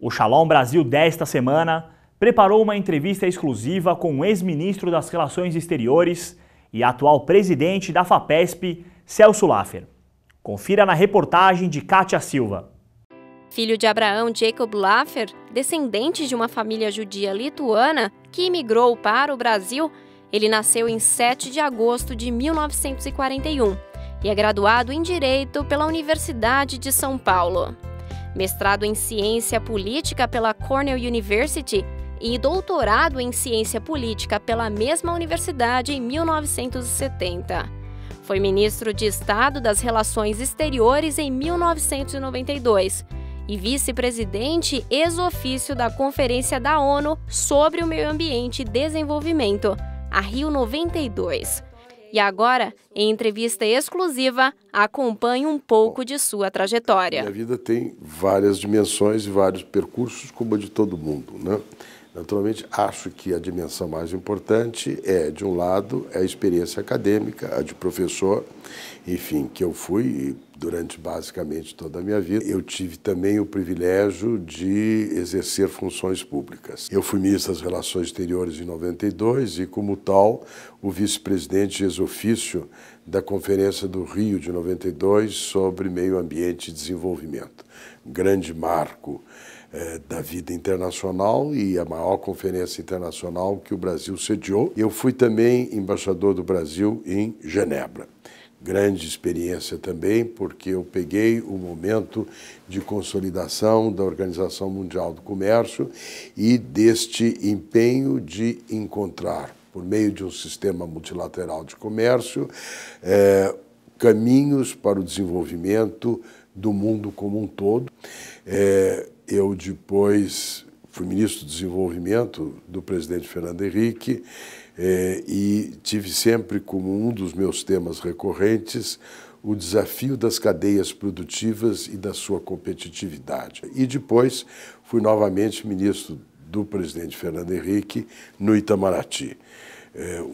O Shalom Brasil desta semana preparou uma entrevista exclusiva com o ex-ministro das Relações Exteriores e atual presidente da FAPESP, Celso Laffer. Confira na reportagem de Kátia Silva. Filho de Abraão Jacob Laffer, descendente de uma família judia lituana que imigrou para o Brasil, ele nasceu em 7 de agosto de 1941 e é graduado em Direito pela Universidade de São Paulo. Mestrado em Ciência Política pela Cornell University e doutorado em Ciência Política pela mesma universidade em 1970. Foi ministro de Estado das Relações Exteriores em 1992 e vice-presidente ex-ofício da Conferência da ONU sobre o Meio Ambiente e Desenvolvimento, a Rio 92. E agora, em entrevista exclusiva, acompanhe um pouco de sua trajetória. Minha vida tem várias dimensões e vários percursos, como a de todo mundo, né? Naturalmente, acho que a dimensão mais importante é, de um lado, a experiência acadêmica, a de professor, enfim, que eu fui durante basicamente toda a minha vida. Eu tive também o privilégio de exercer funções públicas. Eu fui ministro das Relações Exteriores em 92 e, como tal, o vice-presidente ex-ofício da Conferência do Rio de 92 sobre Meio Ambiente e Desenvolvimento. Grande marco da vida internacional e a maior conferência internacional que o Brasil sediou. Eu fui também embaixador do Brasil em Genebra. Grande experiência também, porque eu peguei o momento de consolidação da Organização Mundial do Comércio e deste empenho de encontrar, por meio de um sistema multilateral de comércio, caminhos para o desenvolvimento do mundo como um todo. Eu depois fui ministro do Desenvolvimento do presidente Fernando Henrique e tive sempre como um dos meus temas recorrentes o desafio das cadeias produtivas e da sua competitividade. E depois fui novamente ministro do presidente Fernando Henrique no Itamaraty.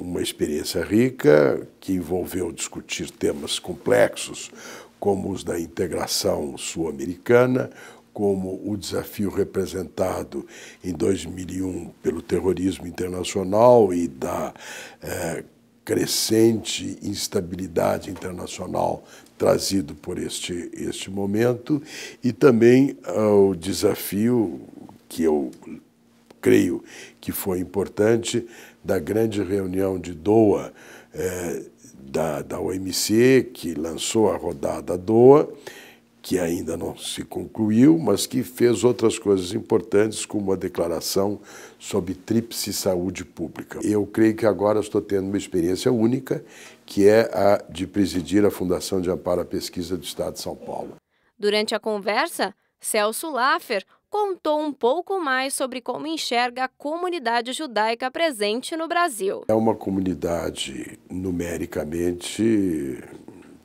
Uma experiência rica que envolveu discutir temas complexos como os da integração sul-americana, como o desafio representado em 2001 pelo terrorismo internacional e da crescente instabilidade internacional trazido por este momento, e também o desafio que eu creio que foi importante da grande reunião de Doha da OMC, que lançou a rodada Doha, que ainda não se concluiu, mas que fez outras coisas importantes, como a declaração sobre tríplice saúde pública. Eu creio que agora estou tendo uma experiência única, que é a de presidir a Fundação de Amparo à Pesquisa do Estado de São Paulo. Durante a conversa, Celso Laffer contou um pouco mais sobre como enxerga a comunidade judaica presente no Brasil. É uma comunidade numericamente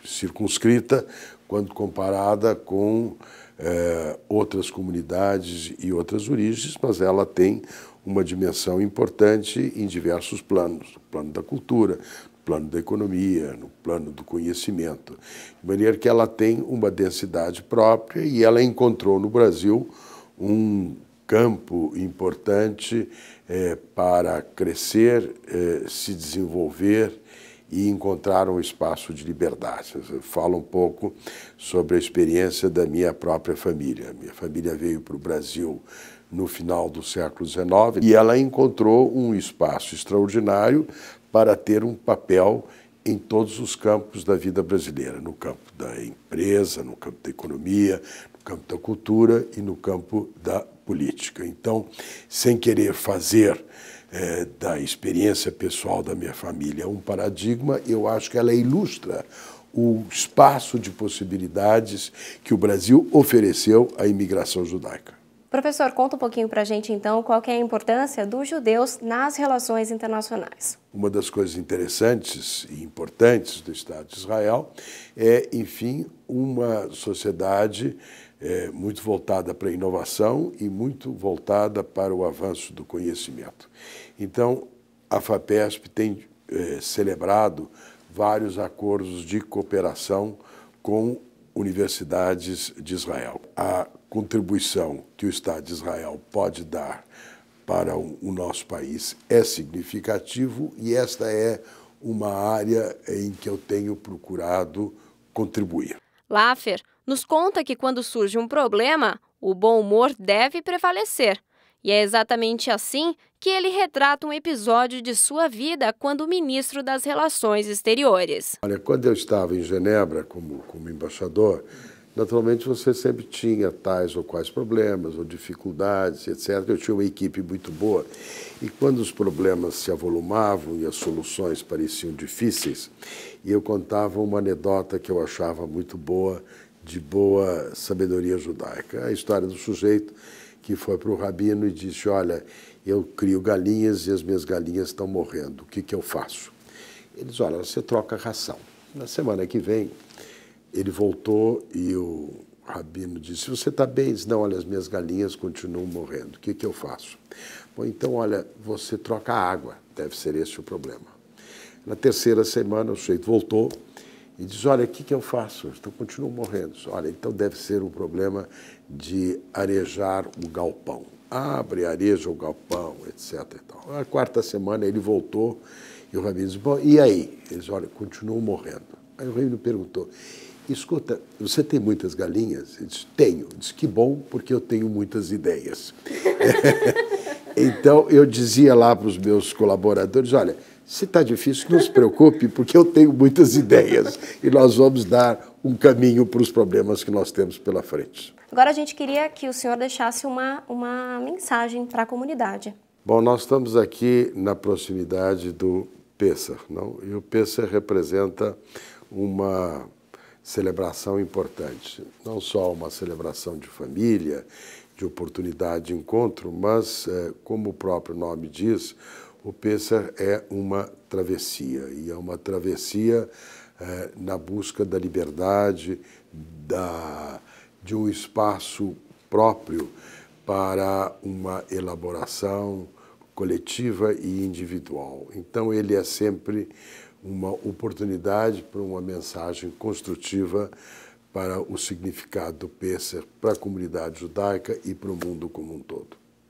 circunscrita, quando comparada com outras comunidades e outras origens, mas ela tem uma dimensão importante em diversos planos, no plano da cultura, no plano da economia, no plano do conhecimento, de maneira que ela tem uma densidade própria e ela encontrou no Brasil um campo importante para crescer, se desenvolver e encontrar um espaço de liberdade. Eu falo um pouco sobre a experiência da minha própria família. Minha família veio para o Brasil no final do século XIX e ela encontrou um espaço extraordinário para ter um papel em todos os campos da vida brasileira, no campo da empresa, no campo da economia, no campo da cultura e no campo da política. Então, sem querer fazer da experiência pessoal da minha família um paradigma, eu acho que ela ilustra o espaço de possibilidades que o Brasil ofereceu à imigração judaica. Professor, conta um pouquinho para a gente, então, qual que é a importância dos judeus nas relações internacionais. Uma das coisas interessantes e importantes do Estado de Israel é, enfim, uma sociedade muito voltada para a inovação e muito voltada para o avanço do conhecimento. Então, a FAPESP tem celebrado vários acordos de cooperação com universidades de Israel. A contribuição que o Estado de Israel pode dar para o nosso país é significativo e esta é uma área em que eu tenho procurado contribuir. Laffer nos conta que quando surge um problema, o bom humor deve prevalecer. E é exatamente assim que ele retrata um episódio de sua vida quando ministro das Relações Exteriores. Olha, quando eu estava em Genebra como embaixador, naturalmente você sempre tinha tais ou quais problemas ou dificuldades, etc. Eu tinha uma equipe muito boa e quando os problemas se avolumavam e as soluções pareciam difíceis, eu contava uma anedota que eu achava muito boa, de boa sabedoria judaica. A história do sujeito que foi para o rabino e disse, olha, eu crio galinhas e as minhas galinhas estão morrendo, o que eu faço? Ele disse, olha, você troca a ração. Na semana que vem, ele voltou e o rabino disse, você está bem? Ele disse, não, olha, as minhas galinhas continuam morrendo, o que eu faço? Bom, então, olha, você troca a água, deve ser esse o problema. Na terceira semana, o sujeito voltou e diz, olha, o que eu faço? Então, continuam morrendo. Olha, então deve ser um problema de arejar o galpão. Abre, areja o galpão, etc. E tal. Na quarta semana, ele voltou e o rabino disse, bom, e aí? Eles, olha, continuam morrendo. Aí o rabino perguntou, escuta, você tem muitas galinhas? Ele disse, tenho. Ele disse, que bom, porque eu tenho muitas ideias. Então, eu dizia lá para os meus colaboradores, olha, se está difícil, não se preocupe, porque eu tenho muitas ideias e nós vamos dar um caminho para os problemas que nós temos pela frente. Agora a gente queria que o senhor deixasse uma mensagem para a comunidade. Bom, nós estamos aqui na proximidade do Pêssar, não? E o Pêssar representa uma celebração importante, não só uma celebração de família, de oportunidade de encontro, mas, como o próprio nome diz, o Pêssar é uma travessia, e é uma travessia na busca da liberdade, de um espaço próprio para uma elaboração coletiva e individual. Então, ele é sempre uma oportunidade para uma mensagem construtiva para o significado do Pêssar para a comunidade judaica e para o mundo como um todo.